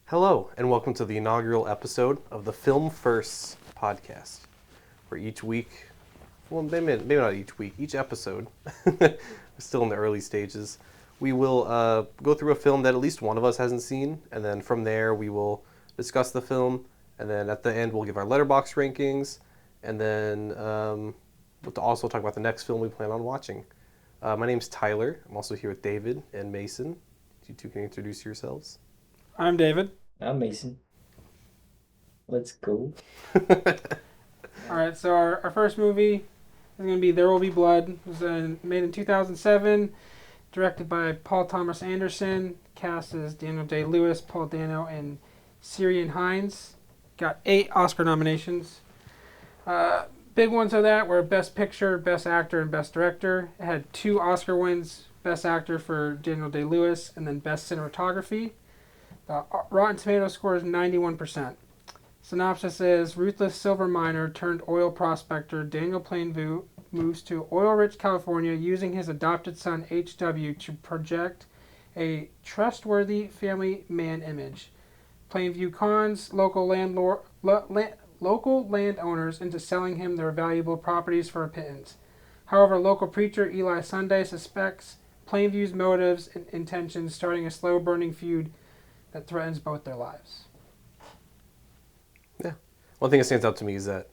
Hello, and welcome to the inaugural episode of the Film Firsts podcast, where each week, well, maybe not each week, each episode, we're still in the early stages, we will go through a film that at least one of us hasn't seen, and then from there we will discuss the film, and then at the end we'll give our letterbox rankings, and then we'll also talk about the next film we plan on watching. My name's Tyler. I'm also here with David and Mason. You two can introduce yourselves. I'm David. I'm Mason. Let's go. Alright, so our first movie is going to be There Will Be Blood. It was made in 2007, directed by Paul Thomas Anderson. Cast as Daniel Day-Lewis, Paul Dano, and Ciarán Hinds. Got 8 Oscar nominations. Big ones of that were Best Picture, Best Actor, and Best Director. It had 2 Oscar wins, Best Actor for Daniel Day-Lewis, and then Best Cinematography. The Rotten Tomatoes score is 91%. Synopsis is, ruthless silver miner turned oil prospector Daniel Plainview moves to oil-rich California using his adopted son H.W. to project a trustworthy family man image. Plainview cons local landowners into selling him their valuable properties for a pittance. However, local preacher Eli Sunday suspects Plainview's motives and intentions, starting a slow-burning feud that threatens both their lives. Yeah. One thing that stands out to me is that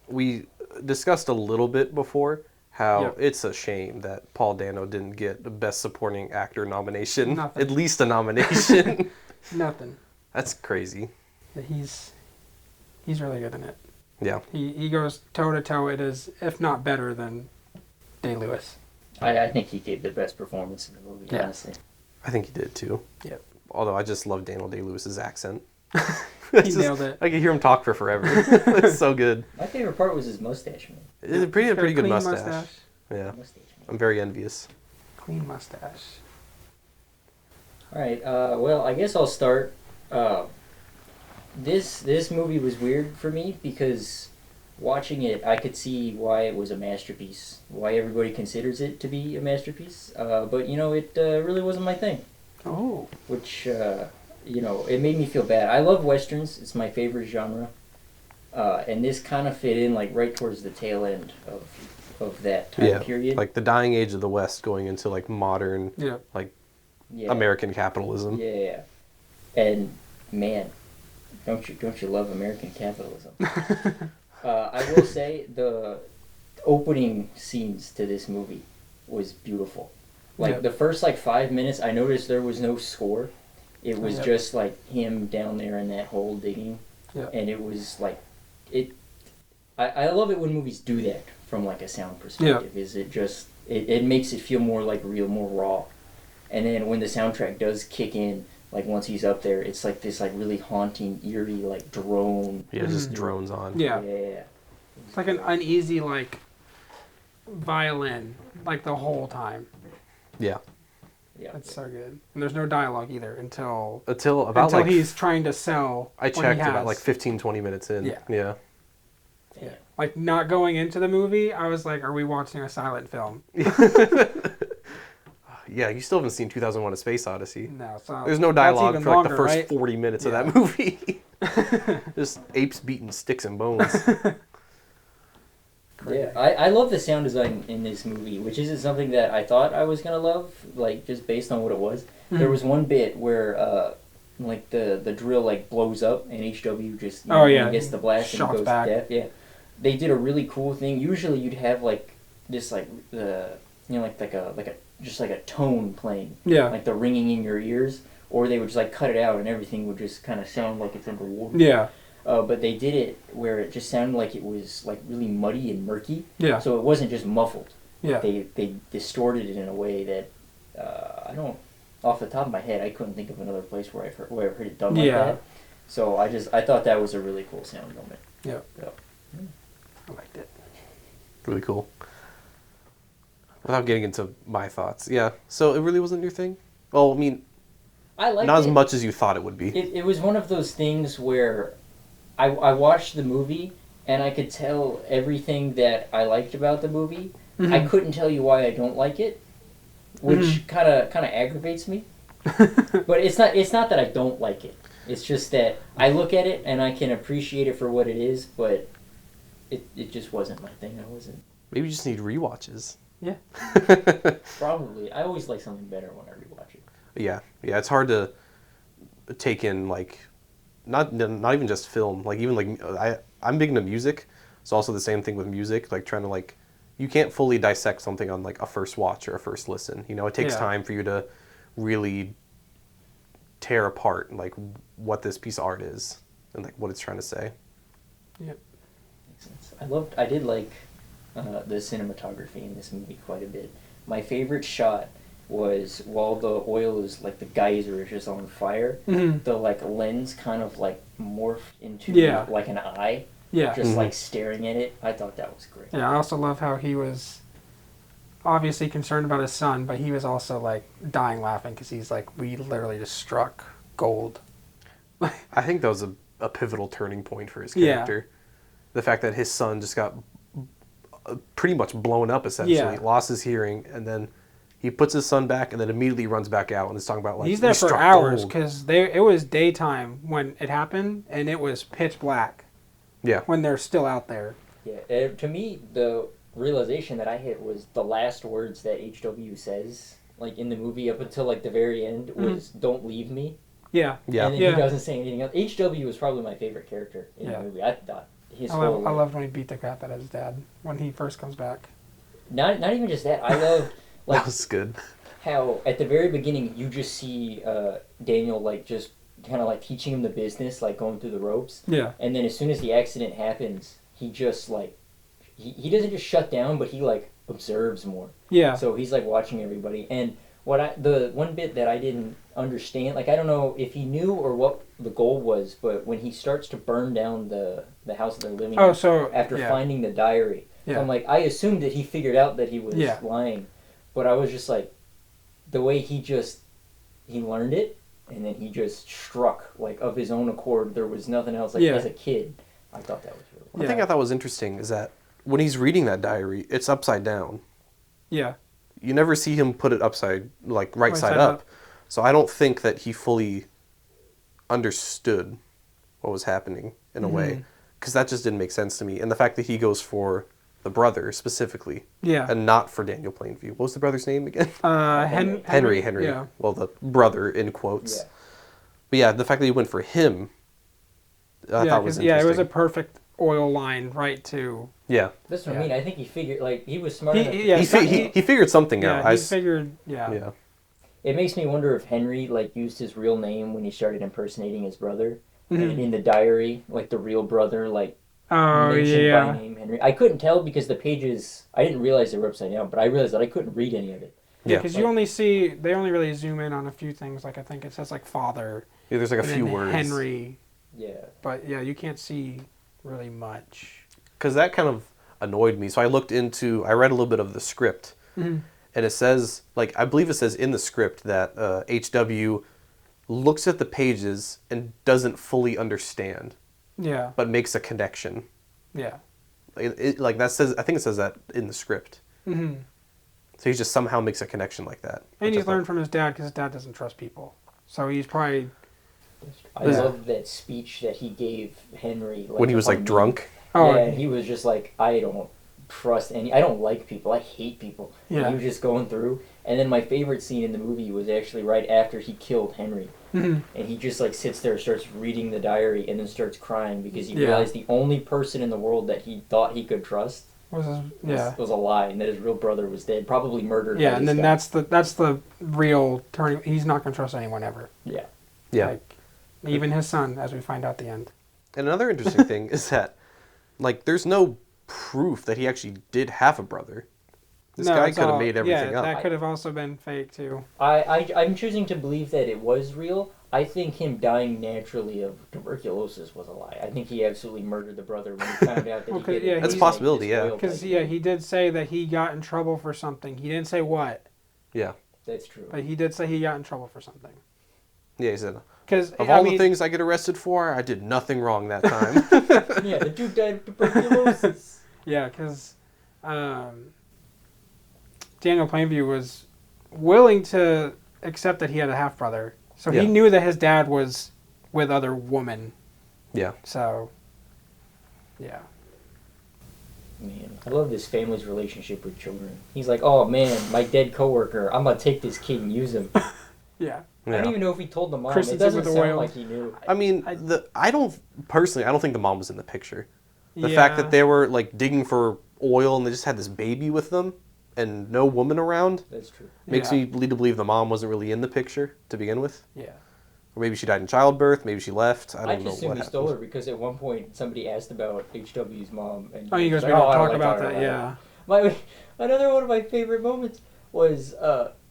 we discussed a little bit before how it's a shame that Paul Dano didn't get the Best Supporting Actor nomination. Nothing. At least a nomination. Nothing. That's crazy. He's really good in it. Yeah. He goes toe-to-toe. It is, if not better than Day-Lewis. I think he gave the best performance in the movie, Yeah. honestly. I think he did too. Yep. Although I just love Daniel Day-Lewis's accent. He nailed it. I could hear him talk for forever. It's so good. My favorite part was his mustache, man. It's a pretty good Clean mustache. Yeah. Mustache, man. I'm very envious. Clean mustache. All right, well, I guess I'll start. This movie was weird for me because watching it, I could see why it was a masterpiece, why everybody considers it to be a masterpiece. But, it really wasn't my thing. Oh. Which, it made me feel bad. I love Westerns. It's my favorite genre. And this kind of fit in, like, right towards the tail end of that time period. Like the dying age of the West going into, like, modern, American capitalism. Yeah. And, man, don't you love American capitalism? I will say the opening scenes to this movie was beautiful. Like, the first, 5 minutes, I noticed there was no score. It was just, him down there in that hole digging. Yeah. And it was, I love it when movies do that from, a sound perspective. Yeah. Is it just... It makes it feel more, real, more raw. And then when the soundtrack does kick in, once he's up there, it's, this, really haunting, eerie, drone. Yeah, just drones on. Yeah. Yeah. It's like an uneasy, violin, the whole time. Yeah. Yeah. That's so good. And there's no dialogue either until He's trying to sell. I checked about 15, 20 minutes in. Yeah. Yeah. Yeah. Not going into the movie, I was like, are we watching a silent film? Yeah, you still haven't seen 2001: A Space Odyssey. No, it's not. There's no dialogue for longer, the first right? 40 minutes of that movie. Just apes beating sticks and bones. Yeah, I love the sound design in this movie, which isn't something that I thought I was going to love, just based on what it was. Mm-hmm. There was one bit where, the drill, blows up, and HW just gets the blast and goes back. deaf. Yeah. They did a really cool thing. Usually you'd have, this, a tone playing. Yeah. The ringing in your ears, or they would just, cut it out, and everything would just kind of sound like it's underwater. Yeah. But they did it where it just sounded like it was really muddy and murky. Yeah. So it wasn't just muffled. Yeah. They distorted it in a way that I don't, off the top of my head, I couldn't think of another place where I've heard it done like that. So I thought that was a really cool sound moment. Yeah. So. I liked it. Really cool. Without getting into my thoughts, yeah. So it really wasn't your thing? Well, I mean, I liked not it. as much as you thought it would be. It was one of those things where I watched the movie and I could tell everything that I liked about the movie. Mm-hmm. I couldn't tell you why I don't like it, which kind of aggravates me. But it's not that I don't like it. It's just that I look at it and I can appreciate it for what it is, but it just wasn't my thing. I wasn't. Maybe you just need rewatches. Yeah. Probably. I always like something better when I rewatch it. Yeah, it's hard to take in, like, not even just film, like even like I'm big into music. It's also the same thing with music, like trying to like you can't fully dissect something on like a first watch or a first listen. You know, it takes time for you to really tear apart like what this piece of art is and like what it's trying to say. Yep. Makes sense. I did like the cinematography in this movie quite a bit. My favorite shot was while the oil is like the geyser is just on fire, the like lens kind of like morphed into like an eye. Yeah. Just like staring at it. I thought that was great. Yeah, I also love how he was obviously concerned about his son, but he was also like dying laughing because he's like, we literally just struck gold. I think that was a pivotal turning point for his character. Yeah. The fact that his son just got pretty much blown up, essentially, lost his hearing, and then he puts his son back and then immediately runs back out and is talking about like he's there for hours because it was daytime when it happened and it was pitch black. Yeah. When they're still out there. Yeah. To me, the realization that I hit was the last words that HW says, like in the movie up until like the very end, was "Don't leave me." Yeah. Yeah. And then he doesn't say anything else. HW was probably my favorite character in the movie. I thought I loved when he beat the crap out of his dad when he first comes back. Not even just that. I loved like that was good. How at the very beginning you just see Daniel like just kind of like teaching him the business, like going through the ropes. Yeah. And then as soon as the accident happens, he just like he doesn't just shut down, but he like observes more. Yeah. So he's like watching everybody. And the one bit that I didn't understand, like I don't know if he knew or what the goal was, but when he starts to burn down the house that they're living in after finding the diary, I'm like, I assumed that he figured out that he was lying, but I was just like, the way he learned it, and then he just struck like of his own accord. There was nothing else. Like as a kid, I thought that was really cool. One thing I thought was interesting is that when he's reading that diary, it's upside down. Yeah. You never see him put it upside, like right side up. So I don't think that he fully understood what was happening in a way, because that just didn't make sense to me. And the fact that he goes for the brother specifically, and not for Daniel Plainview. What was the brother's name again? Henry. Yeah. Well, the brother in quotes. Yeah. But yeah, the fact that he went for him, I thought was interesting. Yeah, it was a perfect oil line right to. Yeah. That's what I mean. I think he figured, like, he was smart enough. He figured something out. He figured, yeah. It makes me wonder if Henry, like, used his real name when he started impersonating his brother. And in the diary, like, the real brother, like, mentioned by name Henry. I couldn't tell because the pages, I didn't realize they were upside down, but I realized that I couldn't read any of it. Yeah, because they only really zoom in on a few things. Like, I think it says, like, father. Yeah, there's, like, a few words. Henry. Yeah. But, yeah, you can't see really much. Because that kind of annoyed me. So I read a little bit of the script. And it says, like, I believe it says in the script that HW looks at the pages and doesn't fully understand. Yeah. But makes a connection. Yeah. Like that says, I think it says that in the script. So he just somehow makes a connection like that. And he's learned from his dad because his dad doesn't trust people. So he's probably... I love that speech that he gave Henry. Like, when he was, like, drunk? Oh, yeah, and he was just like, I don't trust I don't like people. I hate people. Yeah. And he was just going through. And then my favorite scene in the movie was actually right after he killed Henry. And he just, like, sits there, starts reading the diary, and then starts crying because he realized the only person in the world that he thought he could trust was a lie, and that his real brother was dead, probably murdered. Yeah, and then that's the real turning. He's not going to trust anyone ever. Yeah. Yeah. Like, even his son, as we find out at the end. And another interesting thing is that, like, there's no proof that he actually did have a brother. This guy could have made everything up. Yeah, that could have also been fake, too. I'm choosing to believe that it was real. I think him dying naturally of tuberculosis was a lie. I think he absolutely murdered the brother when he found out that he did it. That's a possibility, Because, he did say that he got in trouble for something. He didn't say what. Yeah. That's true. But he did say he got in trouble for something. Yeah, he said, of all the things I get arrested for, I did nothing wrong that time. Yeah, the dude died of tuberculosis. Yeah, because Daniel Plainview was willing to accept that he had a half-brother. So he knew that his dad was with other women. Yeah. So, yeah. Man, I love this family's relationship with children. He's like, oh man, my dead coworker, I'm gonna take this kid and use him. Yeah. I don't even know if he told the mom. Chris It is in doesn't with the sound oil. like he knew. I mean, I don't think the mom was in the picture. The Yeah. fact that they were like digging for oil and they just had this baby with them and no woman around That's true. makes Yeah. me lead to believe the mom wasn't really in the picture to begin with. Yeah. Or maybe she died in childbirth. Maybe she left. I I don't know just assumed what he happened. stole her because at one point somebody asked about HW's mom. And Oh, you guys was were like, going to "Oh, I don't talk like about talking that, yeah. Another one of my favorite moments was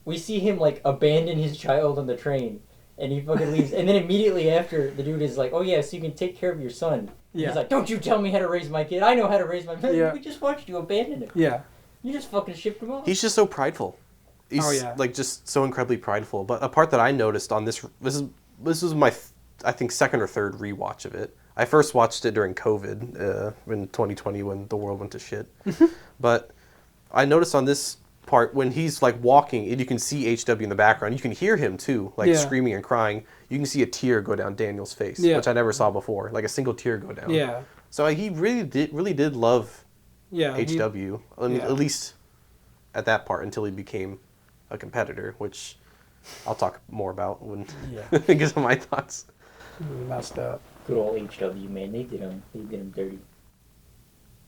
we see him like abandon his child on the train, and he fucking leaves. And then immediately after, the dude is like, "Oh yeah, so you can take care of your son." Yeah. He's like, "Don't you tell me how to raise my kid. I know how to raise my son. Yeah. We just watched you abandon him. Yeah. You just fucking shipped him off." He's just so prideful. He's Oh, yeah. like just so incredibly prideful. But a part that I noticed on this was my I think second or third rewatch of it. I first watched it during COVID in 2020 when the world went to shit. But I noticed on this part when he's like walking and you can see HW in the background. You can hear him too, like Yeah. screaming and crying. You can see a tear go down Daniel's face, Yeah. which I never saw before, like a single tear go down. Yeah. So he really did love Yeah. HW, yeah. at least at that part until he became a competitor, which I'll talk more about when Yeah. I get to my thoughts. Messed up. Good old HW, man. They did him dirty.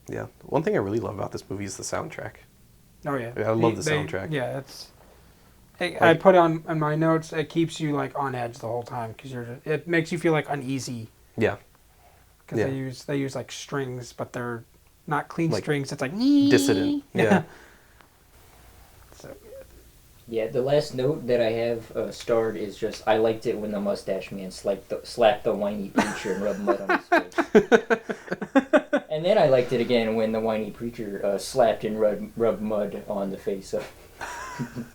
Yeah, one thing I really love about this movie is the soundtrack. Oh, yeah. I love the soundtrack. Yeah, it's... I put on my notes, it keeps you, like, on edge the whole time, because it makes you feel, like, uneasy. Yeah. Because Yeah. they use, like, strings, but they're not clean Like, strings. It's like... Dissident. Yeah. So, Yeah, the last note that I have starred is just, I liked it when the mustache man slapped the whiny preacher and rubbed mud on his face. And then I liked it again when the whiny preacher slapped and rubbed mud on the face of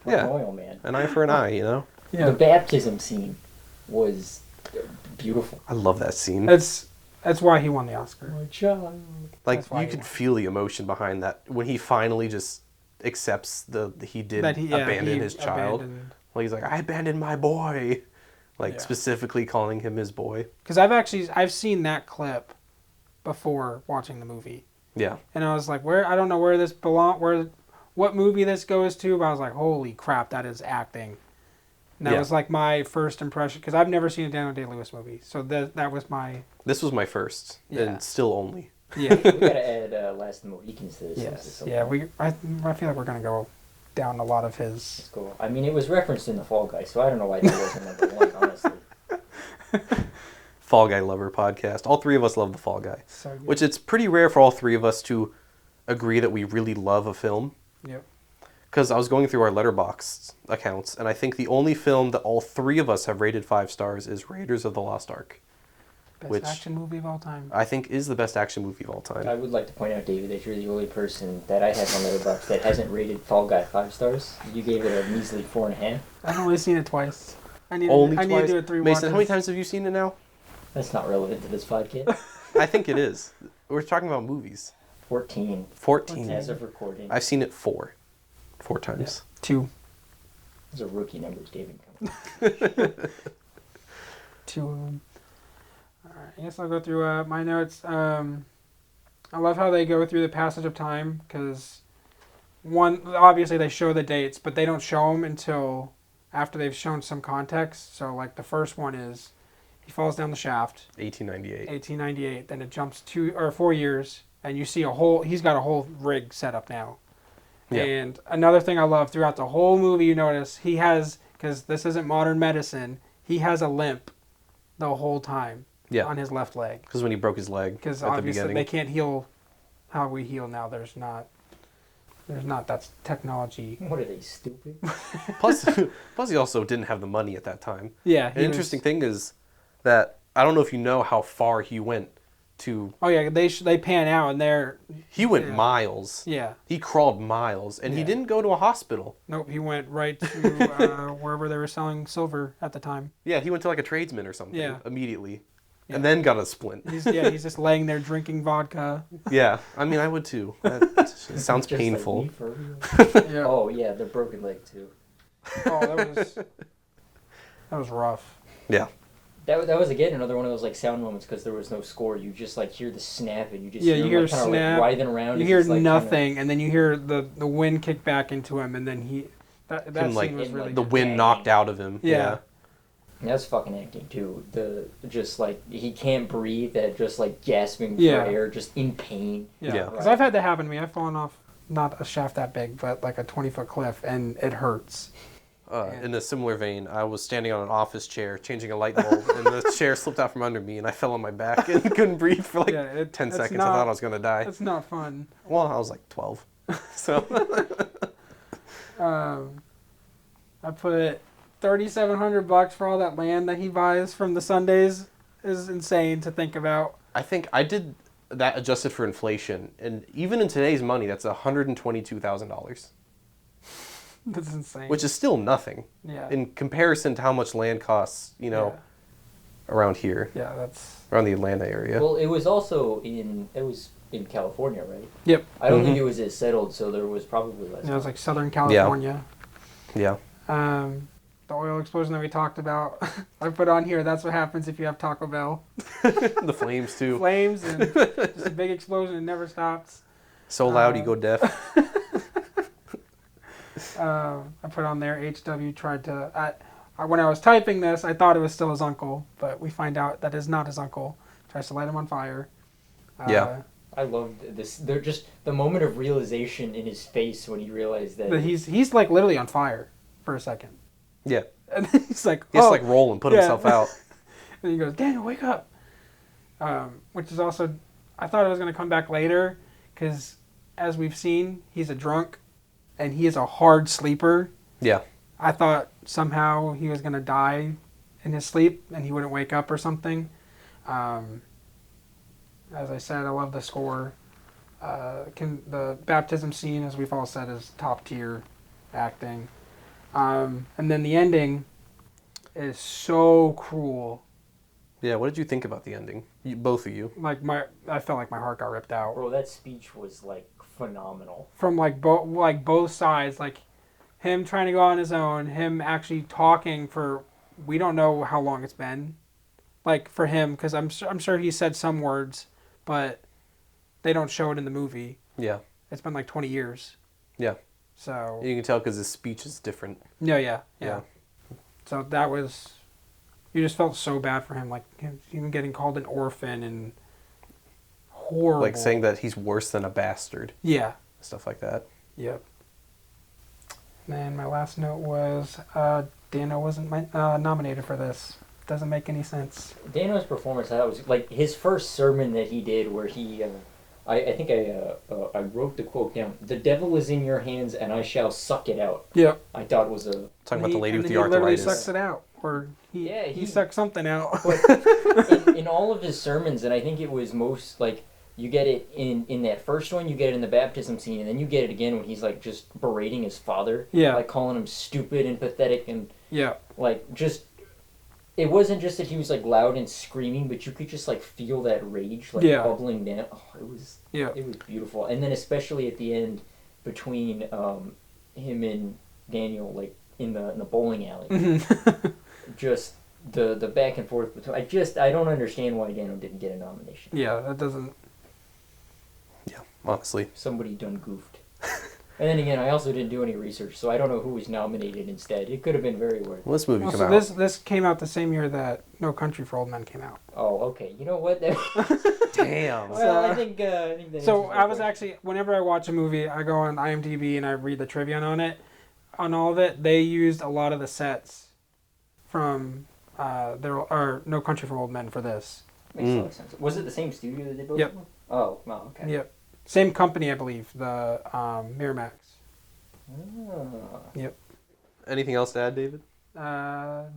Yeah. oil man. An eye for an eye, you know? yeah. The baptism scene was beautiful. I love that scene. That's why he won the Oscar. My child. Like, that's why you he could won. feel the emotion behind that when he finally just accepts he did abandon his child. Like, he's like, I abandoned my boy. Like, Yeah. specifically calling him his boy. Because I've seen that clip before watching the movie. Yeah. And I was like, I don't know where this what movie this goes to, but I was like, holy crap, that is acting. And that Yeah. was like my first impression, because I've never seen a Daniel Day-Lewis movie. So that was my... This was my first, Yeah. and still only. Yeah. We gotta add Last of the Mohicans to this. Yes. Yeah, I feel like we're going to go down a lot of his... Let's go. I mean, it was referenced in The Fall Guy, so I don't know why that wasn't number one, honestly. Fall Guy Lover podcast. All three of us love the Fall Guy. So good. Which it's pretty rare for all three of us to agree that we really love a film. Yep. Because I was going through our Letterboxd accounts, and I think the only film that all three of us have rated 5 stars is Raiders of the Lost Ark. Best action movie of all time. I think is the best action movie of all time. I would like to point out, David, that you're the only person that I have on Letterboxd that hasn't rated Fall Guy 5 stars. You gave it a measly 4.5. I've only seen it twice. I need Only to twice? do it 3 Mason, how many watches. times have you seen it now? That's not relevant to this podcast. I think it is. We're talking about movies. 14 14. as of recording. I've seen it 4 times. 2. Those are rookie numbers, David. 2 of them. Alright, I guess I'll go through my notes. I love how they go through the passage of time, because obviously they show the dates, but they don't show them until after they've shown some context. So like the first one is he falls down the shaft, 1898. 1898. Then it jumps 4 years, and you see he's got a whole rig set up now. Yeah. And another thing I love throughout the whole movie, you notice he has, because this isn't modern medicine, he has a limp the whole time on his left leg. Because when he broke his leg Because at the obviously beginning. they can't heal how we heal now. There's not. That's technology. What are they, stupid? Plus he also didn't have the money at that time. Yeah. An interesting thing is that I don't know if you know how far he went to. Oh yeah, they pan out and He went miles. Yeah. He crawled miles, and he didn't go to a hospital. Nope, he went right to wherever they were selling silver at the time. Yeah, he went to like a tradesman or something. Yeah. Immediately, Yeah. and then got a splint. He's just laying there drinking vodka. Yeah, I mean I would too. That sounds Just painful. Like me, for real? Yeah. Oh, yeah, the broken leg, too. Oh, that was rough. Yeah. That was again another one of those like sound moments because there was no score. You just like hear the snap and you just Yeah, hear you him, hear like, kind of like snap, writhing around. You as hear he's, like, nothing, and then you hear the wind kick back into him, and then that Him, like, scine was really the good. wind knocked out of him. Yeah. That's fucking acting too. The just like he can't breathe, that just like gasping for Yeah. air, just in pain. Yeah. Because I've had that happen to me. I've fallen off not a shaft that big, but like a 20-foot cliff, and it hurts. In a similar vein, I was standing on an office chair changing a light bulb, and the chair slipped out from under me, and I fell on my back and couldn't breathe for like 10 seconds. I thought I was going to die. It's not fun. Well, I was like 12. So I put $3,700 for all that land that he buys from the Sundays is insane to think about. I think I did that adjusted for inflation, and even in today's money, that's $122,000, That's insane. which is still nothing yeah. in comparison to how much land costs, around here, Yeah, that's. around the Atlanta area. Well, it was in California, right? Yep. I don't think it was as settled, so there was probably less. Yeah, it was like Southern California. Yeah. The oil explosion that we talked about. I put on here. That's what happens if you have Taco Bell. The flames too. Flames and just a big explosion and never stops. So loud you go deaf. I put on there. HW tried to. When I was typing this, I thought it was still his uncle, but we find out that is not his uncle. Tries to light him on fire. Yeah. I loved this. They're just the moment of realization in his face when he realized that. But he's like literally on fire for a second. Yeah. And then he's like, He has to like roll and put himself out. And he goes, Daniel, wake up. Which is also, I thought it was going to come back later, because as we've seen, he's a drunk, and he is a hard sleeper. Yeah. I thought somehow he was going to die in his sleep, and he wouldn't wake up or something. As I said, I love the score. The baptism scene, as we've all said, is top tier acting. And then the ending is so cruel. Yeah, what did you think about the ending? Both of you. Like I felt like my heart got ripped out. Bro, that speech was like phenomenal. From both sides, like him trying to go on his own, him actually talking for we don't know how long it's been. Like for him, because I'm sure he said some words, but they don't show it in the movie. Yeah. It's been like 20 years. Yeah. So you can tell because his speech is different. Yeah. So that was, you just felt so bad for him, like even getting called an orphan and horrible. Like saying that he's worse than a bastard. Yeah. Stuff like that. Yep. And my last note was Dano wasn't nominated for this. Doesn't make any sense. Dano's performance, I thought, was like his first sermon that he did, where he, I think I wrote the quote down. "The devil is in your hands, and I shall suck it out." Yep. I thought it was a talking about the lady with the he literally arthritis. sucks it out, or he sucks something out. But in all of his sermons, and I think it was most like you get it in that first one, you get it in the baptism scene, and then you get it again when he's like just berating his father, like calling him stupid and pathetic, and like just. It wasn't just that he was like loud and screaming, but you could just like feel that rage like bubbling down. Oh, it was beautiful. And then especially at the end, between him and Daniel, like in the bowling alley, just the back and forth between. I don't understand why Daniel didn't get a nomination. Yeah, that doesn't. Yeah, honestly, somebody done goofed. And then again, I also didn't do any research, so I don't know who was nominated instead. It could have been very weird. Well, this movie came out. This came out the same year that No Country for Old Men came out. Oh, okay. You know what? Damn. Well, I think that so I was actually, whenever I watch a movie, I go on IMDb and I read the trivia on it. On all of it, they used a lot of the sets from No Country for Old Men for this. Makes a lot of sense. Was it the same studio that did both of them? Oh, wow, okay. Yep. Same company, I believe, the Miramax. Oh. Yep. Anything else to add, David? The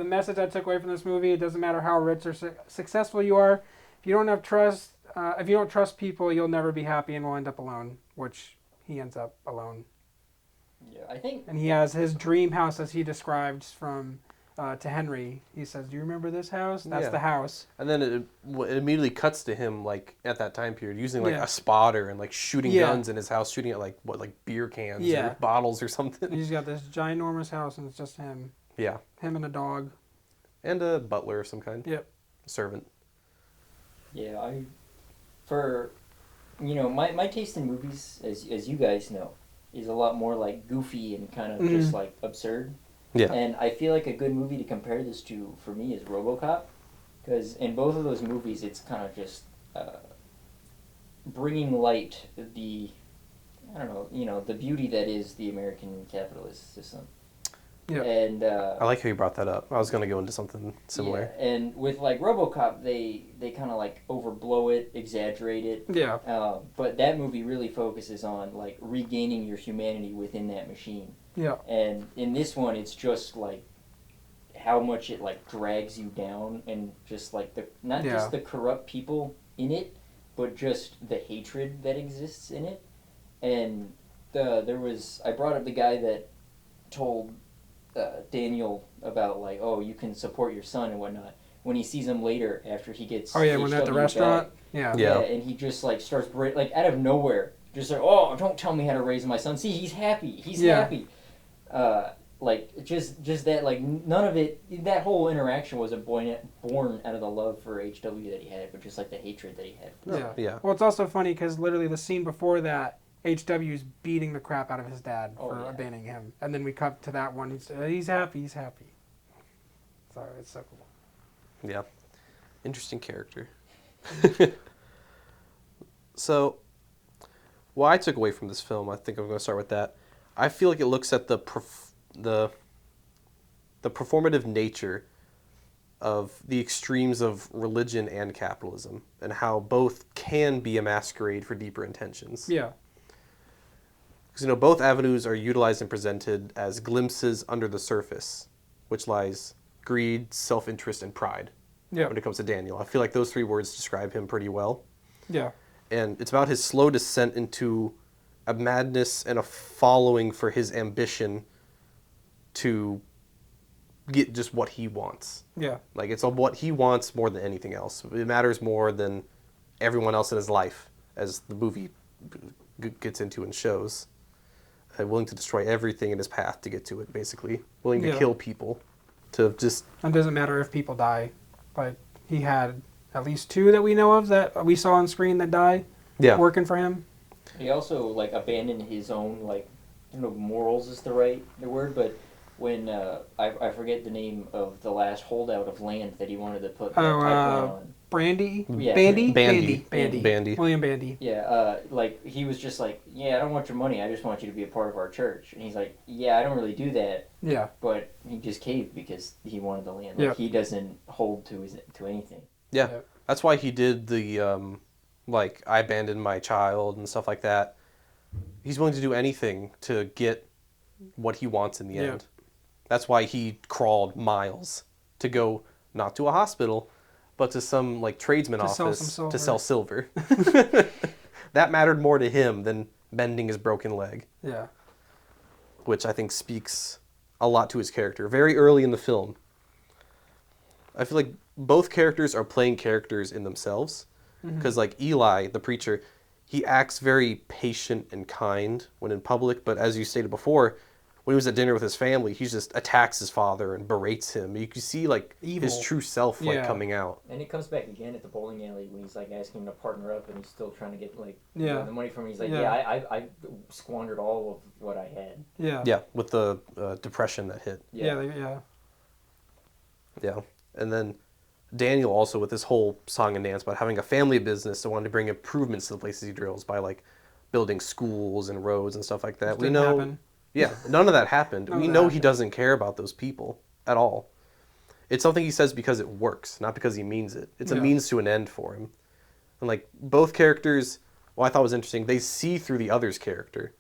message I took away from this movie: it doesn't matter how rich or successful you are, if you don't have trust, if you don't trust people, you'll never be happy and will end up alone. Which he ends up alone. Yeah, I think. And he has his dream house, as he described from. To Henry, he says, "Do you remember this house? That's the house." And then it immediately cuts to him like at that time period using like a spotter and like shooting guns in his house, shooting at like beer cans or bottles or something. And he's got this ginormous house, and it's just him. Yeah. Him and a dog. And a butler of some kind. Yep. A servant. Yeah, my taste in movies, as you guys know, is a lot more like goofy and kind of just like absurd. Yeah. And I feel like a good movie to compare this to for me is RoboCop, because in both of those movies it's kind of just bringing light the the beauty that is the American capitalist system. Yeah. And I like how you brought that up. I was going to go into something similar. Yeah, and with like RoboCop, they kind of like overblow it, exaggerate it. Yeah. But that movie really focuses on like regaining your humanity within that machine. Yeah. And in this one, it's just like how much it like drags you down, and just like not just the corrupt people in it, but just the hatred that exists in it. And I brought up the guy that told Daniel about like, oh, you can support your son and whatnot. When he sees him later after he gets when they're at the restaurant. Yeah, and he just like starts like out of nowhere, just like, oh, don't tell me how to raise my son. See, he's happy. He's happy. Like just that, like none of it. That whole interaction wasn't born out of the love for HW that he had, but just like the hatred that he had. Yeah. Well, it's also funny because literally the scene before that, HW's beating the crap out of his dad for abandoning him, and then we cut to that one. He's happy. He's happy. So it's so cool. Yeah. Interesting character. So, what I took away from this film, I think I'm going to start with that. I feel like it looks at the performative nature of the extremes of religion and capitalism, and how both can be a masquerade for deeper intentions. Yeah. Because, both avenues are utilized and presented as glimpses under the surface, which lies greed, self-interest, and pride. Yeah. When it comes to Daniel, I feel like those three words describe him pretty well. Yeah. And it's about his slow descent into a madness and a following for his ambition to get just what he wants. Yeah. Like, it's what he wants more than anything else. It matters more than everyone else in his life, as the movie gets into and shows. Willing to destroy everything in his path to get to it, basically. Willing to kill people to just... It doesn't matter if people die. Like, he had at least 2 that we know of that we saw on screen that died working for him. He also, like, abandoned his own, like, I don't know if morals is the word, but when, I forget the name of the last holdout of land that he wanted to put the pipeline on. Brandy? Yeah. Bandy. William Bandy. Yeah, like, he was just like, yeah, I don't want your money, I just want you to be a part of our church. And he's like, yeah, I don't really do that. Yeah. But he just caved because he wanted the land. Like, he doesn't hold to anything. Yeah. That's why he did the, like, I abandoned my child and stuff like that. He's willing to do anything to get what he wants in the end. That's why he crawled miles to go, not to a hospital, but to some like tradesman office to sell silver. That mattered more to him than bending his broken leg. Yeah. Which I think speaks a lot to his character. Very early in the film, I feel like both characters are playing characters in themselves. Because like Eli, the preacher, he acts very patient and kind when in public, but as you stated before, when he was at dinner with his family, he just attacks his father and berates him. You can see like his true self like coming out. And it comes back again at the bowling alley when he's like asking him to partner up, and he's still trying to get like the money from him. He's like, I squandered all of what I had. Yeah, with the depression that hit. Yeah. And then Daniel also with this whole song and dance about having a family business, so wanted to bring improvements to the places he drills by like building schools and roads and stuff like that. We know. Happen. Yeah, none of that happened. We know he doesn't care about those people at all. It's something he says because it works, not because he means it. It's a means to an end for him. And like both characters, what I thought was interesting, they see through the other's character.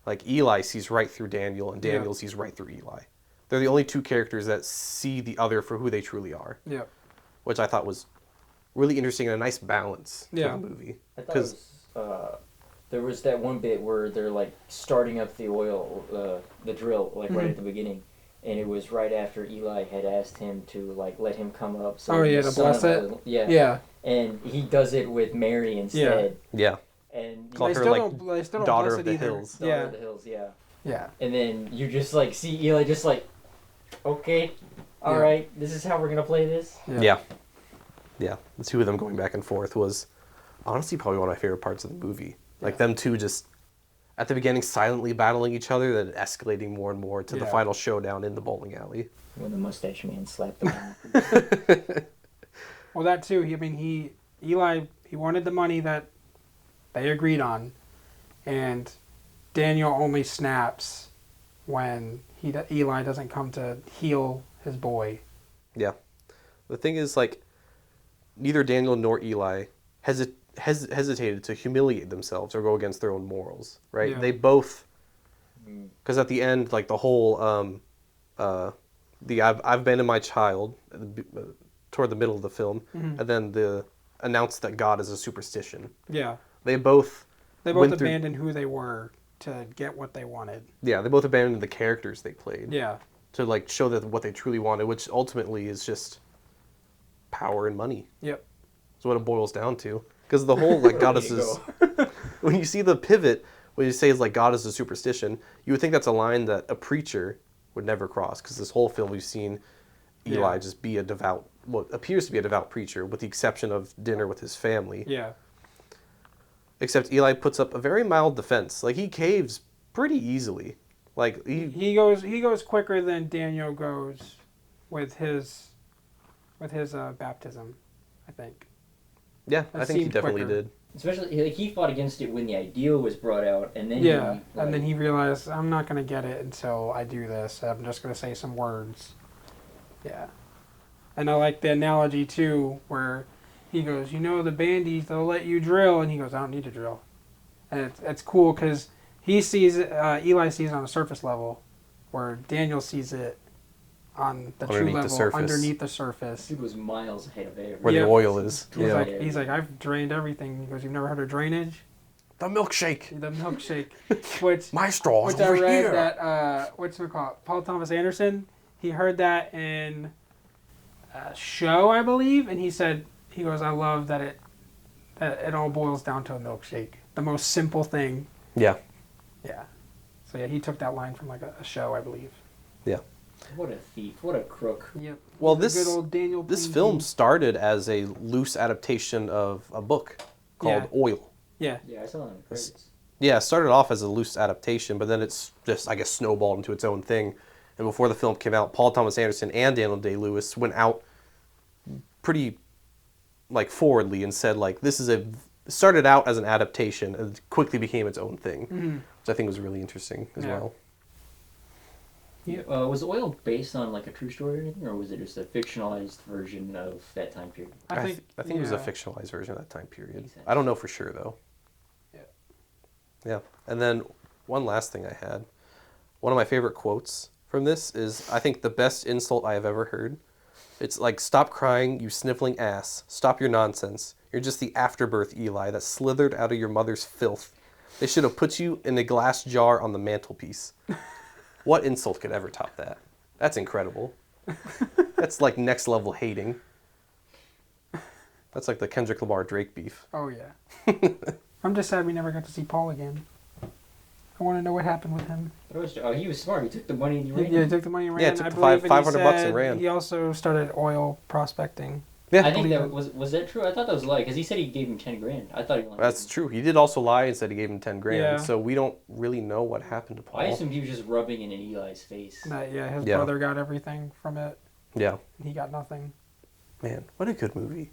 Like Eli sees right through Daniel, and Daniel sees right through Eli. They're the only two characters that see the other for who they truly are. Yeah. Which I thought was really interesting and a nice balance to the movie. I thought it was, there was that one bit where they're like starting up the oil, the drill, like right at the beginning, and it was right after Eli had asked him to like let him come up. So to bless it. Yeah. And he does it with Mary instead. Yeah. And call her like daughter of the hills. Daughter of the hills. Yeah. Yeah. And then you just like see Eli just like, okay, All Yeah. right, this is how we're gonna play this. Yeah. The two of them going back and forth was honestly probably one of my favorite parts of the movie. Like them two just at the beginning silently battling each other, then escalating more and more to the final showdown in the bowling alley. When the mustache man slapped him. Well, that too. Eli wanted the money that they agreed on, and Daniel only snaps when Eli doesn't come to heal his boy. Yeah. The thing is, like, neither Daniel nor Eli hesitated to humiliate themselves or go against their own morals, right? Yeah. They both, because at the end, like, the whole, I've abandoned my child toward the middle of the film, and then the announced that God is a superstition. Yeah. They both Abandoned who they were to get what they wanted. Yeah, they both abandoned the characters they played. Yeah. To, like, show that what they truly wanted, which ultimately is just power and money. Yep. That's what it boils down to. Because the whole, like, goddess is... when you see the pivot, when you say it's like God is a superstition, you would think that's a line that a preacher would never cross. Because this whole film we've seen Eli just be a devout, what appears to be a devout preacher, with the exception of dinner with his family. Yeah. Except Eli puts up a very mild defense. Like, he caves pretty easily. Like, He goes quicker than Daniel goes with his baptism, I think. Yeah, I think he seemed definitely quicker. did. Especially, like, he fought against it when the ideal was brought out, and then And then he realized, I'm not going to get it until I do this. I'm just going to say some words. Yeah. And I like the analogy, too, where he goes, the bandies, they'll let you drill. And he goes, I don't need to drill. And it's cool because he sees Eli sees it on a surface level, where Daniel sees it on the true level, underneath the surface. He was miles ahead of everything. Where the oil is. He's like, I've drained everything. He goes, you've never heard of drainage? The milkshake. The milkshake. Which My straw's Which I over read here. that, Paul Thomas Anderson, he heard that in a show, I believe, and he goes, I love that it all boils down to a milkshake. The most simple thing. Yeah. Yeah. So, yeah, he took that line from, like, a show, I believe. Yeah. What a thief. What a crook. Yep. Well, Good old Daniel this P. film started as a loose adaptation of a book called Oil. Yeah. Yeah, I saw that in the credits. Yeah, it started off as a loose adaptation, but then it's just, I guess, snowballed into its own thing. And before the film came out, Paul Thomas Anderson and Daniel Day-Lewis went out pretty, like, forwardly and said, like, started out as an adaptation and quickly became its own thing, which I think was really interesting as well. Yeah. Was Oil based on, like, a true story or anything, or was it just a fictionalized version of that time period? I think it was a fictionalized version of that time period. Makes sense. I don't know for sure, though. Yeah. Yeah. And then one last thing I had. One of my favorite quotes from this is, I think, the best insult I have ever heard. It's like, stop crying, you sniveling ass. Stop your nonsense. You're just the afterbirth, Eli, that slithered out of your mother's filth. They should have put you in a glass jar on the mantelpiece. What insult could ever top that? That's incredible. That's like next level hating. That's like the Kendrick Lamar Drake beef. Oh, yeah. I'm just sad we never got to see Paul again. I want to know what happened with him. He was smart. He took the money and he ran. Yeah, he took the money and ran. Yeah, took I the believe, and he $500 and said ran. He also started oil prospecting. Yeah, I think that was that true? I thought that was a lie because he said he gave him $10,000. I thought he only. that's true. He did also lie and said he gave him $10,000. Yeah. So we don't really know what happened to Paul. I assumed he was just rubbing it in Eli's face. His brother got everything from it. Yeah. And he got nothing. Man, what a good movie.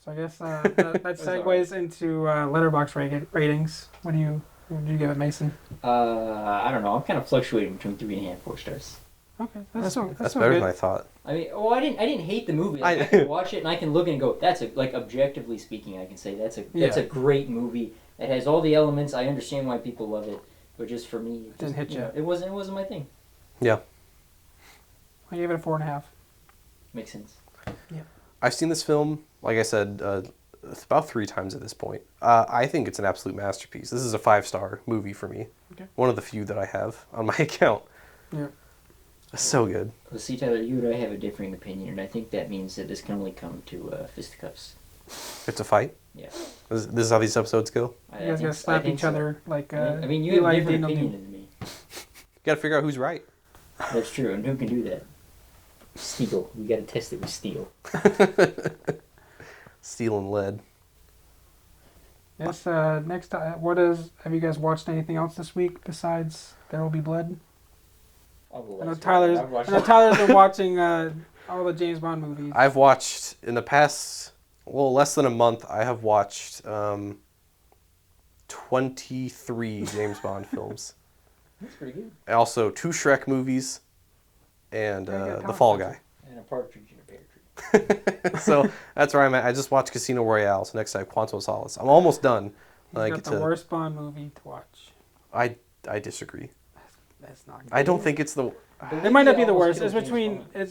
So I guess that segues into letterbox ratings. What would you give it, Mason? I don't know. I'm kind of fluctuating between 3.5, 4 stars. Okay, That's so better good. than I thought. I mean, I didn't hate the movie. Like, I can watch it and I can look and go, objectively speaking, I can say that's a great movie. It has all the elements. I understand why people love it, but just for me, it Didn't hit you. It wasn't my thing. Yeah. I gave it a 4.5. Makes sense. Yeah. I've seen this film, like I said, about 3 times at this point. I think it's an absolute masterpiece. This is a 5-star movie for me. Okay. One of the few that I have on my account. Yeah. So good. Well, see, Tyler, you and I have a differing opinion, and I think that means that this can only come to fisticuffs. It's a fight? Yeah. This is how these episodes go? You guys gotta slap each other like I mean, you have a Eli different Daniel opinion do. than me. You gotta figure out who's right. That's true, and who can do that? Steel. We got to test it with steel. Steel and lead. Yes. Next, have you guys watched anything else this week besides There Will Be Blood? I know Tyler's been watching all the James Bond movies. I've watched in the past, less than a month. I have watched 23 James Bond films. That's pretty good. And also 2 Shrek movies, and The Fall Guy. And a partridge in a pear tree. So that's where I'm at. I just watched Casino Royale, so next I have Quantum of Solace. I'm almost done. You got the worst Bond movie to watch. I disagree. That's not good. I don't think it's the... It might not be the worst. It's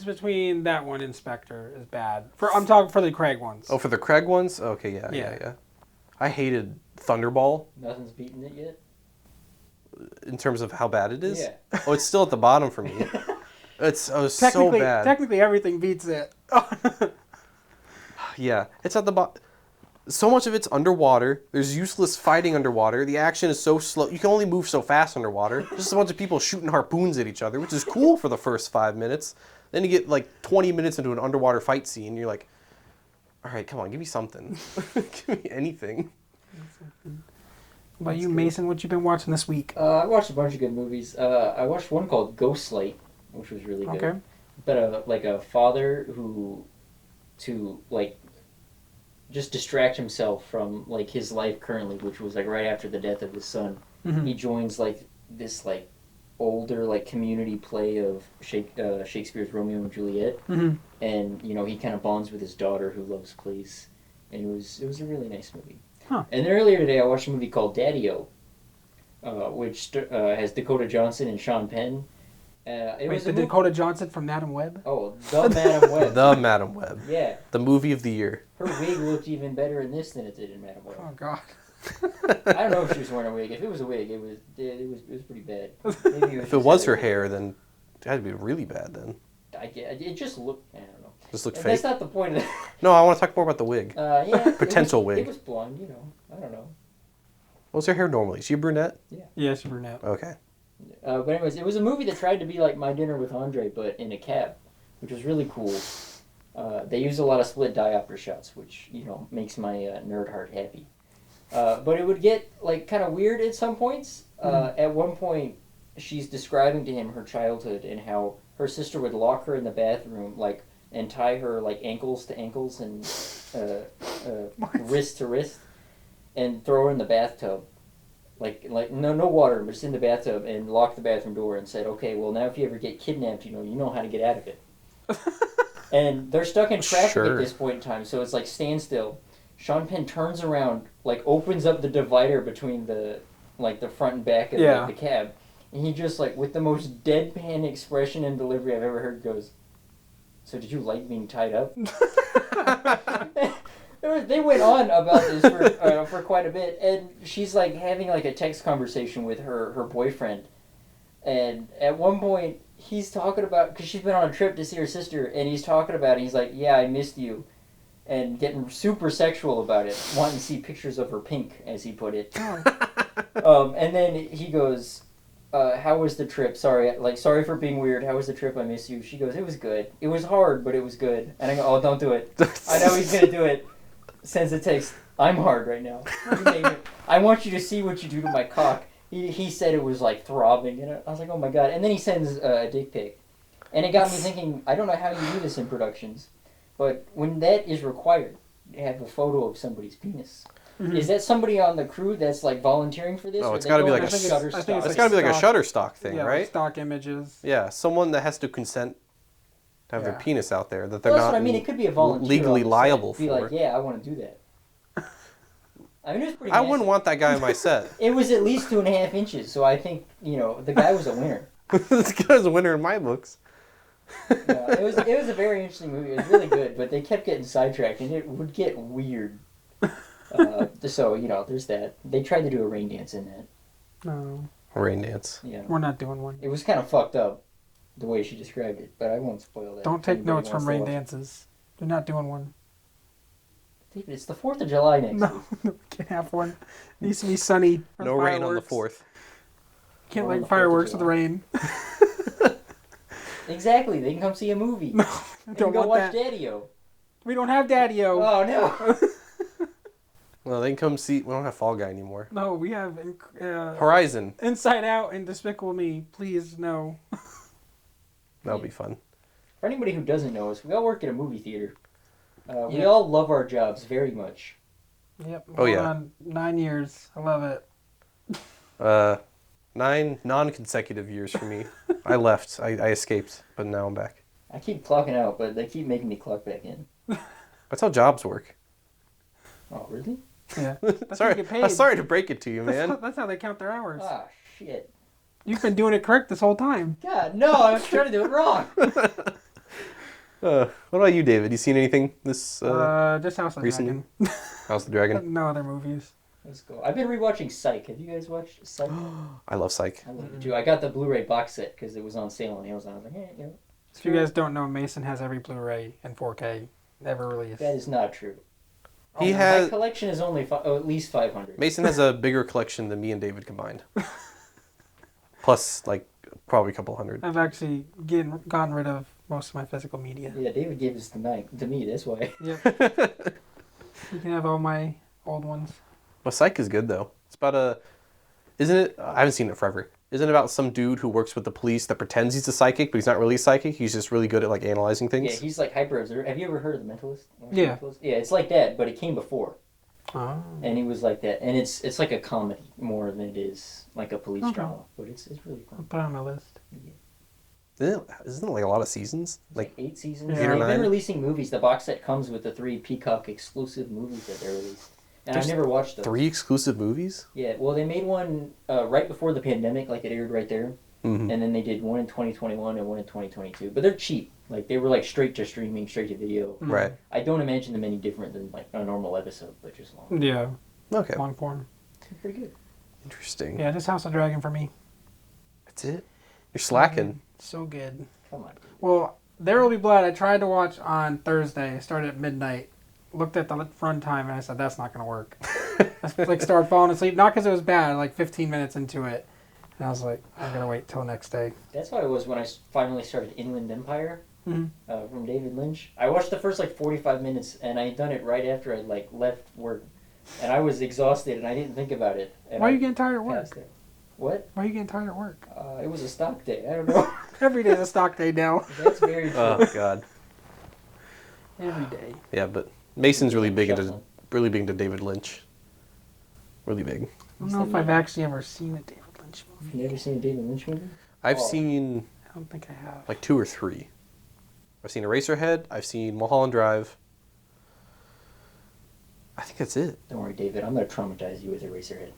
between that one and Spectre is bad. I'm talking for the Craig ones. Oh, for the Craig ones? Okay, yeah. I hated Thunderball. Nothing's beaten it yet? In terms of how bad it is? Yeah. Oh, it's still at the bottom for me. It's so bad. Technically, everything beats it. Yeah, it's at the bottom. So much of it's underwater. There's useless fighting underwater. The action is so slow. You can only move so fast underwater. Just a bunch of people shooting harpoons at each other, which is cool for the first 5 minutes. Then you get like 20 minutes into an underwater fight scene, and you're like, all right, come on, give me something. Give me anything. What about you, Mason? What you been watching this week? I watched a bunch of good movies. I watched one called Ghostlight, which was really good. Okay. But like a father who, to like, just distract himself from like his life currently, which was like right after the death of his son. Mm-hmm. He joins like this like older like community play of Shakespeare's Romeo and Juliet, Mm-hmm. and he kind of bonds with his daughter who loves plays, and it was a really nice movie. Huh. And then earlier today I watched a movie called Daddy-O, which has Dakota Johnson and Sean Penn. Dakota Johnson from Madam Web? Oh, the Madam Web. The Madam Web. Yeah. The movie of the year. Her wig looked even better in this than it did in Madam Web. Oh God. I don't know if she was wearing a wig. If it was a wig, it was pretty bad. Maybe If it was her hair, then it had to be really bad then. It just looked. I don't know. Just looked And fake. that's not the point of it. No, I want to talk more about the wig. Yeah. Potential wig. It was blonde. I don't know. What's her hair normally? Is she a brunette? Yeah, she's brunette. Okay. But anyways, it was a movie that tried to be like My Dinner with Andre, but in a cab, which was really cool. They used a lot of split diopter shots, which makes my nerd heart happy. But it would get like kind of weird at some points. At one point, she's describing to him her childhood and how her sister would lock her in the bathroom, like, and tie her like ankles to ankles and wrist to wrist, and throw her in the bathtub. Like no water, but just in the bathtub, and lock the bathroom door and said, okay, well now if you ever get kidnapped, you know how to get out of it. And they're stuck in traffic at this point in time, so it's like standstill. Sean Penn turns around, like opens up the divider between the front and back of the cab, and he just like with the most deadpan expression and delivery I've ever heard goes, "So did you like being tied up?" They went on about this for quite a bit, and she's like having like a text conversation with her boyfriend, and at one point he's talking about, because she's been on a trip to see her sister, and he's talking about it, he's like, "Yeah, I missed you," and getting super sexual about it, wanting to see pictures of her pink, as he put it. And then he goes, "How was the trip? Sorry for being weird. How was the trip? I miss you." She goes, "It was good. It was hard, but it was good." And I go, "Oh, don't do it." I know he's gonna do it. Sends a text, "I'm hard right now. I want you to see what you do to my cock." He said it was like throbbing, and I was like, oh my God. And then he sends a dick pic. And it got me thinking, I don't know how you do this in productions, but when that is required, you have a photo of somebody's penis. Mm-hmm. Is that somebody on the crew that's like volunteering for this? No, it's got to be like a Shutterstock. It's got to be like a Shutterstock thing, right? Like stock images. Yeah, someone that has to consent to have their penis out there that they're that's not what I mean. It could be a volunteer legally liable for. Be like, yeah, I want to do that. I mean, it was pretty I wouldn't want that guy in my set. It was at least 2.5 inches, so I think, the guy was a winner. This guy's a winner in my books. It was a very interesting movie. It was really good, but they kept getting sidetracked, and it would get weird. So, there's that. They tried to do a rain dance in that. No. Rain dance. Yeah. We're not doing one. It was kind of fucked up, the way she described it, but I won't spoil that. Don't take notes from rain dances. They're not doing one. David, it's the 4th of July next week. No, we can't have one. It needs to be sunny. No rain on the 4th. Can't light fireworks with rain. Exactly. They can come see a movie. No, They don't can go want watch that. Daddy-O. We don't have Daddy-O. Oh, no. Well, they can come see. We don't have Fall Guy anymore. No, we have Horizon. Inside Out and Despicable Me. Please, no. That'll be fun. For anybody who doesn't know us, we all work at a movie theater. We Yeah. all love our jobs very much. Yep. Oh, yeah. On 9 years. I love it. 9 non-consecutive years for me. I left. I escaped, but now I'm back. I keep clocking out, but they keep making me clock back in. That's how jobs work. Oh, really? Yeah. That's how Sorry, you get paid. I'm sorry to break it to you, man. That's how they count their hours. Ah, shit. You've been doing it correct this whole time. God, no, I was trying to do it wrong. What about you, David? You seen anything this Just House of the recently? Dragon. House of the Dragon? No other movies. Let's go. I've been rewatching Psych. Have you guys watched Psych? I love Psych. I love it too. I got the Blu-ray box set because it was on sale on Amazon. I was like, you know. If you guys don't know, Mason has every Blu-ray and 4K ever released. That is not true. He My has. collection is only at least 500. Mason has a bigger collection than me and David combined. Plus, like, probably a couple hundred. I've actually gotten rid of most of my physical media. Yeah, David gave this to me. That's why. Yep. You can have all my old ones. Well, Psych is good though. It's about a. Isn't it? I haven't seen it forever. Isn't it about some dude who works with the police that pretends he's a psychic, but he's not really a psychic? He's just really good at like analyzing things. Yeah, he's like hyper observant. Have you ever heard of The Mentalist? Yeah. Yeah, it's like that, but it came before, Oh. and he was like that, and it's like a comedy more than it is like a police drama, but it's really I'll fun. put it on my list. Isn't it like a lot of seasons? Like 8 seasons. Yeah. 8 or They've 9? been releasing movies. The box set comes with the 3 Peacock exclusive movies that they released, and There's I've never watched those. 3 exclusive movies? Yeah, well, they made one right before the pandemic, like it aired right there. Mm-hmm. And then they did one in 2021 and one in 2022. But they're cheap. Like, they were, like, straight to streaming, straight to video. Right. I don't imagine them any different than, like, a normal episode, but just long. Yeah. Okay. Long form. They're pretty good. Interesting. Yeah, just House of the Dragon for me. That's it? You're slacking. So good. Come on. Well, There Will Be Blood, I tried to watch on Thursday. It started at midnight. Looked at the run time and I said, that's not going to work. I like started falling asleep. Not because it was bad, like 15 minutes into it. And I was like, I'm going to wait till next day. That's how it was when I finally started Inland Empire Mm-hmm. from David Lynch. I watched the first, like, 45 minutes, and I had done it right after I, like, left work. And I was exhausted, and I didn't think about it. And Why are I you getting tired at work? passed it. What? Why are you getting tired at work? It was a stock day. I don't know. Every day's a stock day now. That's very true. Oh God. Every day. Yeah, but Mason's really big into Shuffling. David Lynch. Really big. I don't know if I've actually ever seen a David Lynch movie. You never seen a David Lynch movie? I've Oh. seen I don't think I have. like 2 or 3. I've seen Eraserhead. I've seen Mulholland Drive. I think that's it. Don't worry, David. I'm going to traumatize you with Eraserhead.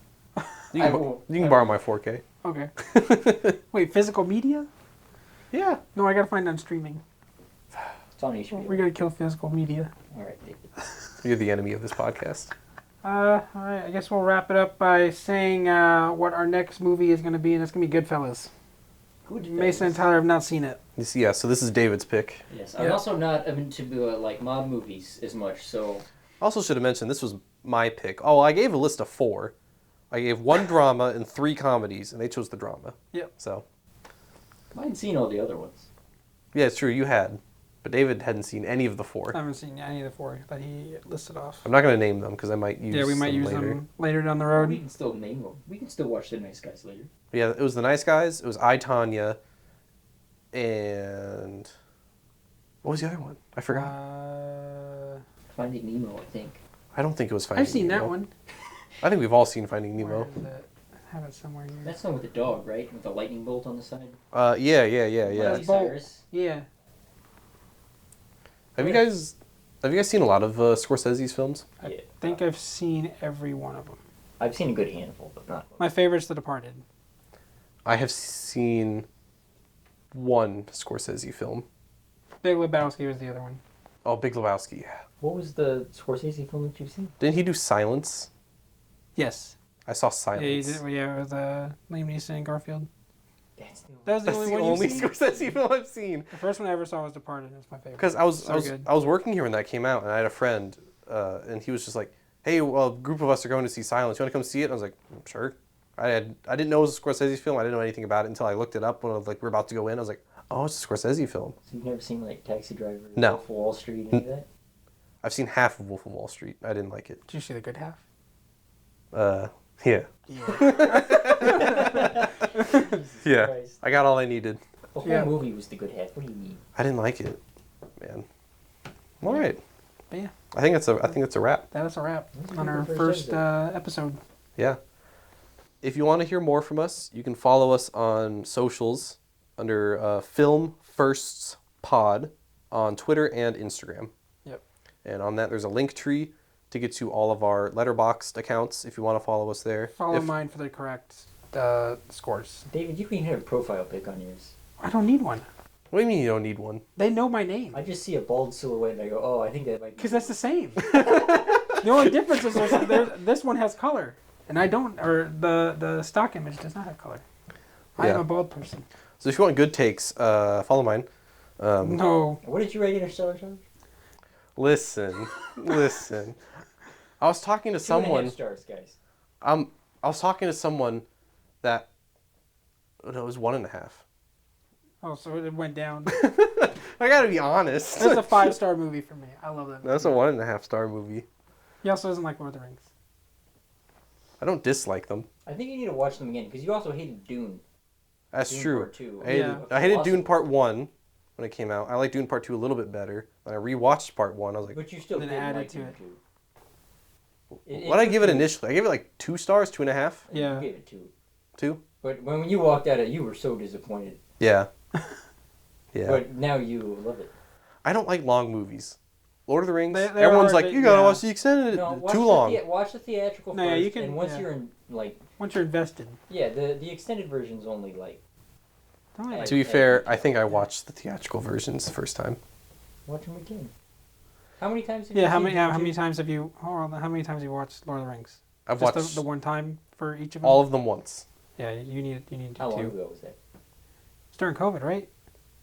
You I can, won't. you can borrow my 4K. Okay. Wait, physical media? Yeah. No, I gotta find it on streaming. It's on HBO. We gotta kill physical media. All right, David. You're the enemy of this podcast. Alright, I guess we'll wrap it up by saying what our next movie is gonna be, and it's gonna be Goodfellas. Good Mason and Tyler have not seen it. Yeah, so this is David's pick. Yes, I'm Yeah. also not into like mob movies as much, so Also should have mentioned this was my pick. Oh, I gave a list of 4. I gave 1 drama and 3 comedies, and they chose the drama. Yep. So, I hadn't seen all the other ones. yeah, it's true, you had. But David hadn't seen any of the 4. I haven't seen any of the 4 that he listed off. I'm not going to name them because I might use Yeah, we might them use later. them later down the We road. can still name them. We can still watch The Nice Guys later. Yeah, it was The Nice Guys, it was I, Tonya, and... What was the other one? I forgot. Finding Nemo, I think. I don't think it was Finding I've seen Nemo. that one. I think we've all seen Finding Nemo. Where is it? I have it somewhere here. That's the one with the dog, right? With the lightning bolt on the side. Yeah. Miley Bolt. Cyrus. Yeah. Have you guys seen a lot of Scorsese's films? I Yeah. think I've seen every one of them. I've seen a good handful, but not. My favorite's The Departed. I have seen 1 Scorsese film. Big Lebowski was the other one. Oh, Big Lebowski, yeah. What was the Scorsese film that you've seen? Didn't he do Silence? Yes. I saw Yeah, Silence. it was Liam Neeson and Garfield. That's the That was the That's only the one only you've seen? Scorsese film I've seen. The first one I ever saw was Departed. That's my favorite. Because I was good. I was working here when that came out, and I had a friend, and he was just like, "Hey, well, a group of us are going to see Silence. You want to come see it?" And I was like, "Sure." I didn't know it was a Scorsese film. I didn't know anything about it until I looked it up when I was like, we're about to go in. I was like, Oh, it's a Scorsese film. So you've never seen like Taxi Driver, No. Wolf of Wall Street, any of that? I've seen half of Wolf of Wall Street. I didn't like it. Did you see the good half? Yeah. Yeah. Yeah. Christ. I got all I needed. The whole Yeah. movie was the good half. What do you mean? I didn't like it, man. All right. But yeah, I think it's a wrap. that is a wrap That's on a our good first episode. episode. Yeah. If you want to hear more from us, you can follow us on socials under Film Firsts Pod on Twitter and Instagram. Yep. And on that, there's a link tree to get to all of our letterboxed accounts if you want to follow us there. Follow mine for the correct scores. David, you can have a profile pic on yours. I don't need one. What do you mean you don't need one? They know my name. I just see a bald silhouette and I go, oh, I think that might be. Because that's the same. The only difference is this one has color, and I don't. Or the stock image does not have color. I am Yeah. a bald person. So if you want good takes, follow mine. No. What did you rate Interstellar, Charlie? Listen. I was talking to 2.5 someone. stars, guys. I was talking to someone that. No, it was 1.5. Oh, so it went down. I gotta be honest. That's a 5-star movie for me. I love that movie. That's a 1.5 star movie. He also doesn't like Lord of the Rings. I don't dislike them. I think you need to watch them again because you also hated Dune. That's Dune true. Part 2. Yeah. I hated Awesome. Dune Part 1 when it came out. I liked Dune Part 2 a little bit better. When I rewatched Part 1, I was like, But you still Then didn't added like to Dune it. 2. what did I give it initially? I gave it like 2 stars, 2.5, Yeah. You gave it 2. 2. But when you walked out of it, you were so disappointed. Yeah. Yeah. But now you love it. I don't like long movies. Lord of the Rings. They're Everyone's hard like, to- you gotta yeah. watch the extended. No, watch Too the long. watch the theatrical No, first, yeah, you can- and once yeah. you're in, like, Once you're invested. yeah, the extended version's only, like, Don't I like To be fair, I think I watched the theatrical versions the first time. watch them again. How many times have you Yeah, how seen many Dune how many 2? times have you how many times have you watched Lord of the Rings? I've Just watched the one time for each of them? all of them once. Yeah, you need to do How long 2. ago was that? It's during COVID, right?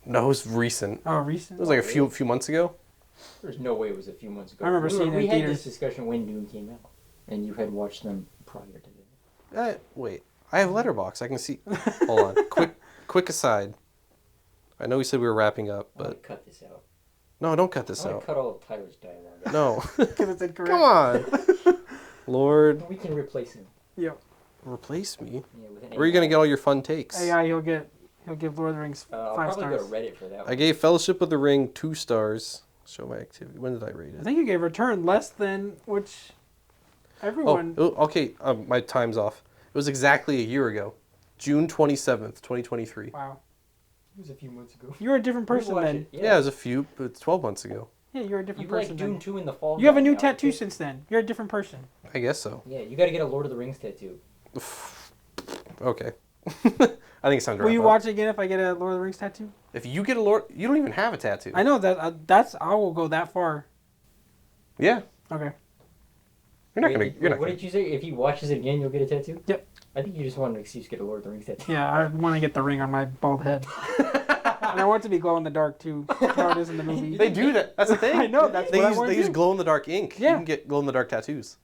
No, it was recent. Oh, recent? It was like a few months ago. There's no way it was a few months ago. I remember seeing it we in had theaters. this discussion when Dune came out, and you had watched them prior to that. Wait, I have Letterbox. I can see. Hold on. Quick aside. I know we said we were wrapping up, I'm gonna but cut this out. no, don't cut this I'm gonna out. cut all of Tyler's dialogue out. No. Because it's incorrect. Come on. Lord, We can replace him. Yep. replace me. Yeah, with an Where are you gonna get all your fun takes? AI, he'll give Lord of the Rings I'll 5 probably stars. go to Reddit for that I one. gave Fellowship of the Ring 2 stars. Show my activity. When did I rate I it? think you gave Return less than which everyone. Okay. My time's off. It was exactly a year ago, June 27th, 2023. Wow. It was a few months ago. You're a different person Rewatch then. it. Yeah, it was a few, but it's 12 months ago. Yeah, you're a different You like person Dune then. 2 in the fall. You have a right new now, tattoo okay? since then. You're a different person. I guess so. Yeah, you got to get a Lord of the Rings tattoo. Okay. I think it's time to Will wrap you up. watch it again if I get a Lord of the Rings tattoo? If you get a Lord, you don't even have a tattoo. I know that. That's. I will go that far. Yeah. Okay. You're not gonna. You're not What gonna. did you say? If he watches it again, you'll get a tattoo? Yep. I think you just want an excuse to get a Lord of the Rings tattoo. Yeah, I want to get the ring on my bald head, and I want it to be glow in the dark too. How it is in the movie. They do that. That's the thing. I know, that's they what I use. wanna They use do. glow in the dark ink. Yeah. You can get glow in the dark tattoos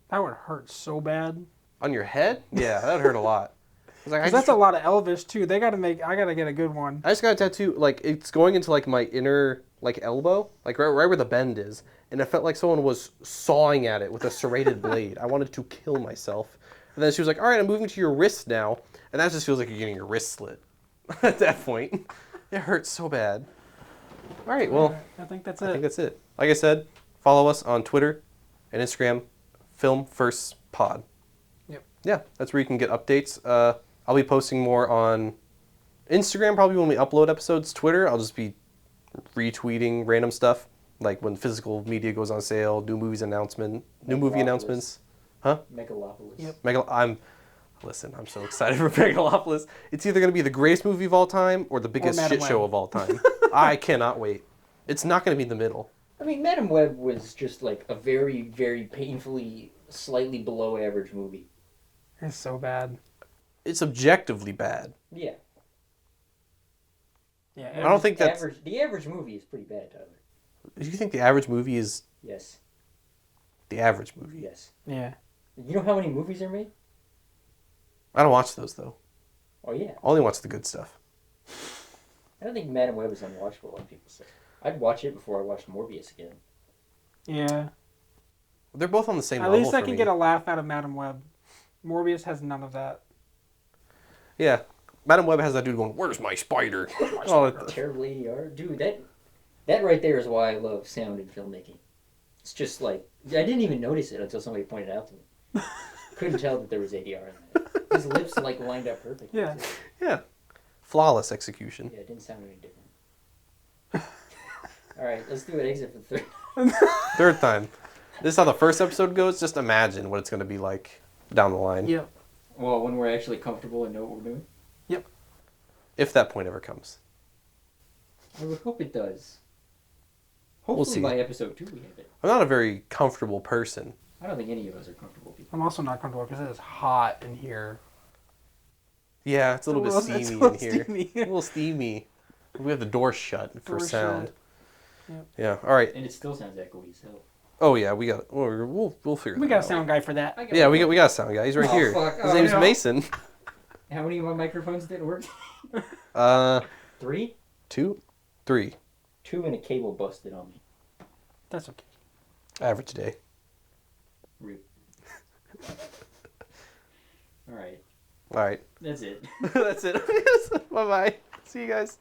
That would hurt so bad. on your head. Yeah, that would hurt a lot. It's like, Cause that's a lot of Elvish too. They gotta make. I gotta get a good one. I just got a tattoo. Like it's going into like my inner like elbow, like right where the bend is, and it felt like someone was sawing at it with a serrated blade. I wanted to kill myself. And then she was like, "All right, I'm moving to your wrist now," and that just feels like you're getting your wrist slit. At that point, it hurts so bad. All right, well, I think that's I think it. that's it. Like I said, follow us on Twitter and Instagram, Film First Pod. Yep. Yeah, that's where you can get updates. I'll be posting more on Instagram probably when we upload episodes. Twitter, I'll just be retweeting random stuff, like when physical media goes on sale, new movie announcements. Huh? Megalopolis. Yep. Listen, I'm so excited for Megalopolis. It's either going to be the greatest movie of all time or the biggest Madam shit show Web. of all time. I cannot wait. It's not going to be in the middle. I mean, Madam Web was just like a very, very painfully, slightly below average movie. It's so bad. It's objectively bad. Yeah. Yeah. I don't think that's... The average movie is pretty bad, Tyler. Do you think the average movie is Yes. the average movie? Yes. Yeah. You know how many movies are made? I don't watch those, though. Oh, yeah. I only watch the good stuff. I don't think Madam Web is unwatchable, like people say. I'd watch it before I watched Morbius again. Yeah. They're both on the same At level least I for can me. get a laugh out of Madam Web. Morbius has none of that. Yeah. Madam Web has that dude going, "Where's my spider?" Oh, Terrible ADR. Dude, that right there is why I love sound in filmmaking. It's just like, I didn't even notice it until somebody pointed it out to me. Couldn't tell that there was ADR in that. His lips like lined up perfectly. Yeah. too. yeah. Flawless execution. Yeah, it didn't sound any different. Alright, let's do an exit for the third. Third time. This is how the first episode goes. Just imagine what it's going to be like down the line. Yep. Well, when we're actually comfortable and know what we're doing. If that point ever comes. I would hope it does. We'll Hopefully see. by episode 2 we have it. I'm not a very comfortable person. I don't think any of us are comfortable people. I'm also not comfortable because it is hot in here. Yeah, it's a little bit It's steamy a in little here. steamy. A little steamy. We have the door shut for Door sound. shut. Yep. Yeah. All right. And it still sounds echoey as hell. Oh yeah, we got. We'll figure. We that got a out. sound guy for that. Yeah, we got a sound guy. He's right Oh, here. fuck. His Oh, name's no. Mason. How many of my microphones didn't work? 3? 2, 3. 2 and a cable busted on me. That's okay. Average day. Rip. Alright. All right. That's it. That's it. Bye bye. See you guys.